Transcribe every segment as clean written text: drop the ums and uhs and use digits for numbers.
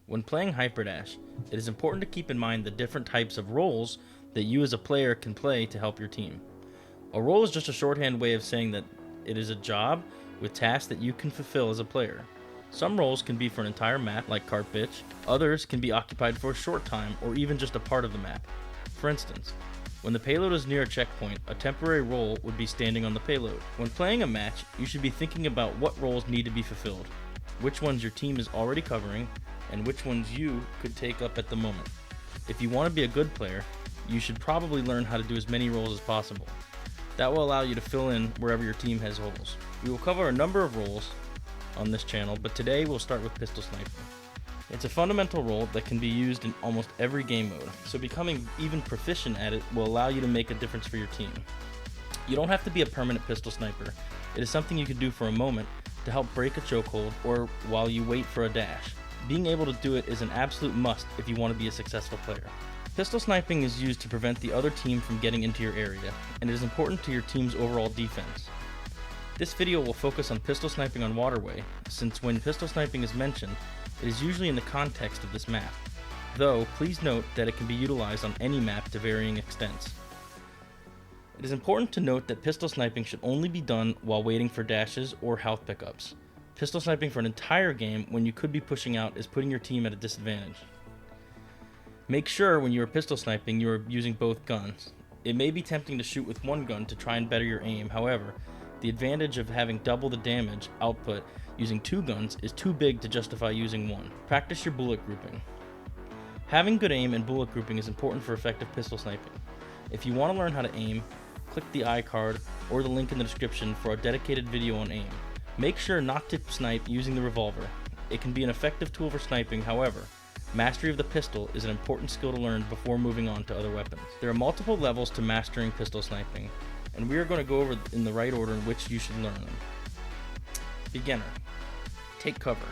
When playing Hyperdash, it is important to keep in mind the different types of roles that you as a player can play to help your team. A role is just a shorthand way of saying that it is a job with tasks that you can fulfill as a player. Some roles can be for an entire map, like Cart Bitch. Others can be occupied for a short time or even just a part of the map. For instance, when the payload is near a checkpoint, a temporary role would be standing on the payload. When playing a match, you should be thinking about what roles need to be fulfilled, which ones your team is already covering, and which ones you could take up at the moment. If you want to be a good player, you should probably learn how to do as many roles as possible. That will allow you to fill in wherever your team has holes. We will cover a number of roles on this channel, but today we'll start with pistol sniping. It's a fundamental role that can be used in almost every game mode, so becoming even proficient at it will allow you to make a difference for your team. You don't have to be a permanent pistol sniper. It is something you can do for a moment to help break a chokehold or while you wait for a dash. Being able to do it is an absolute must if you want to be a successful player. Pistol sniping is used to prevent the other team from getting into your area, and it is important to your team's overall defense. This video will focus on pistol sniping on Waterway, since when pistol sniping is mentioned, it is usually in the context of this map. Though, please note that it can be utilized on any map to varying extents. It is important to note that pistol sniping should only be done while waiting for dashes or health pickups. Pistol sniping for an entire game when you could be pushing out is putting your team at a disadvantage. Make sure when you are pistol sniping you are using both guns. It may be tempting to shoot with one gun to try and better your aim, however, the advantage of having double the damage output using two guns is too big to justify using one. Practice your bullet grouping. Having good aim and bullet grouping is important for effective pistol sniping. If you want to learn how to aim, click the iCard or the link in the description for a dedicated video on aim. Make sure not to snipe using the revolver. It can be an effective tool for sniping, however, mastery of the pistol is an important skill to learn before moving on to other weapons. There are multiple levels to mastering pistol sniping, and we are going to go over in the right order in which you should learn them. Beginner. Take cover.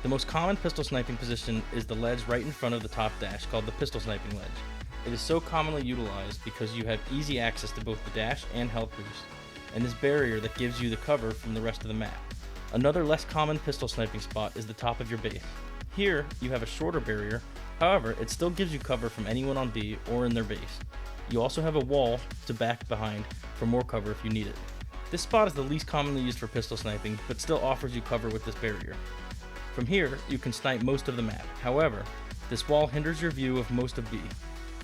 The most common pistol sniping position is the ledge right in front of the top dash, called the pistol sniping ledge. It is so commonly utilized because you have easy access to both the dash and health boost, and this barrier that gives you the cover from the rest of the map. Another less common pistol sniping spot is the top of your base. Here, you have a shorter barrier, however, it still gives you cover from anyone on B or in their base. You also have a wall to back behind for more cover if you need it. This spot is the least commonly used for pistol sniping, but still offers you cover with this barrier. From here, you can snipe most of the map. However, this wall hinders your view of most of B.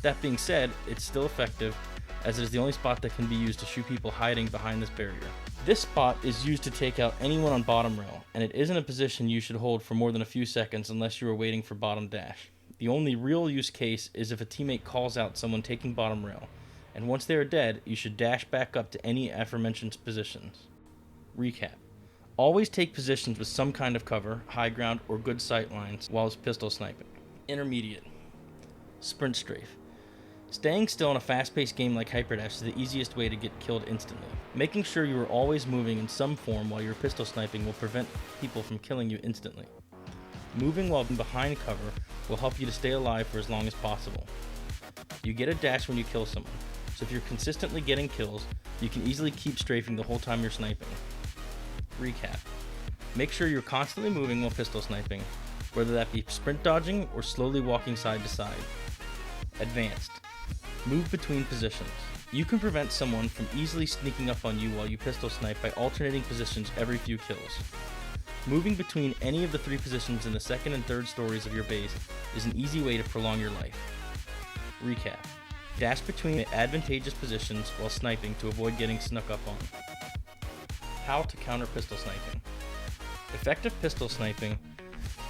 That being said, it's still effective, as it is the only spot that can be used to shoot people hiding behind this barrier. This spot is used to take out anyone on bottom rail, and it isn't a position you should hold for more than a few seconds unless you are waiting for bottom dash. The only real use case is if a teammate calls out someone taking bottom rail, and once they are dead, you should dash back up to any aforementioned positions. Recap. Always take positions with some kind of cover, high ground, or good sight lines while pistol sniping. Intermediate. Sprint strafe. Staying still in a fast-paced game like Hyperdash is the easiest way to get killed instantly. Making sure you are always moving in some form while you're pistol sniping will prevent people from killing you instantly. Moving while behind cover will help you to stay alive for as long as possible. You get a dash when you kill someone, so if you're consistently getting kills, you can easily keep strafing the whole time you're sniping. Recap. Make sure you're constantly moving while pistol sniping, whether that be sprint dodging or slowly walking side to side. Advanced. Move between positions. You can prevent someone from easily sneaking up on you while you pistol snipe by alternating positions every few kills. Moving between any of the three positions in the second and third stories of your base is an easy way to prolong your life. Recap. Dash between advantageous positions while sniping to avoid getting snuck up on. How to counter pistol sniping. Effective pistol sniping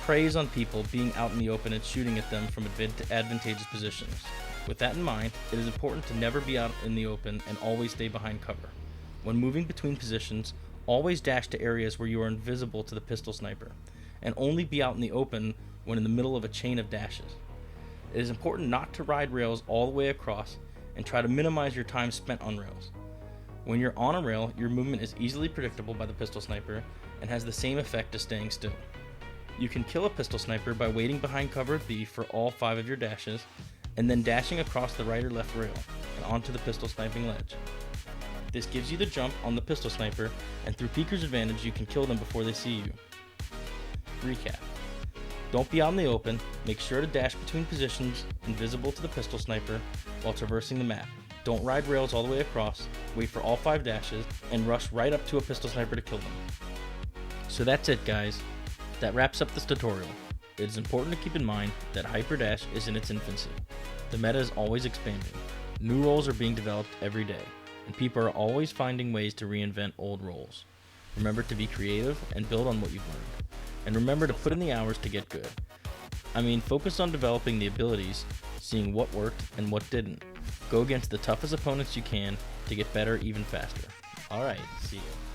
preys on people being out in the open and shooting at them from advantageous positions. With that in mind, it is important to never be out in the open and always stay behind cover. When moving between positions, always dash to areas where you are invisible to the pistol sniper, and only be out in the open when in the middle of a chain of dashes. It is important not to ride rails all the way across and try to minimize your time spent on rails. When you're on a rail, your movement is easily predictable by the pistol sniper and has the same effect as staying still. You can kill a pistol sniper by waiting behind cover of B for all 5 of your dashes, and then dashing across the right or left rail and onto the pistol sniping ledge. This gives you the jump on the pistol sniper, and through Peeker's advantage you can kill them before they see you. Recap. Don't be out in the open. Make sure to dash between positions invisible to the pistol sniper while traversing the map. Don't ride rails all the way across, wait for all 5 dashes, and rush right up to a pistol sniper to kill them. So that's it, guys. That wraps up this tutorial. It is important to keep in mind that Hyperdash is in its infancy. The meta is always expanding. New roles are being developed every day, and people are always finding ways to reinvent old roles. Remember to be creative and build on what you've learned. And remember to put in the hours to get good. I mean, focus on developing the abilities, seeing what worked and what didn't. Go against the toughest opponents you can to get better even faster. Alright, see you.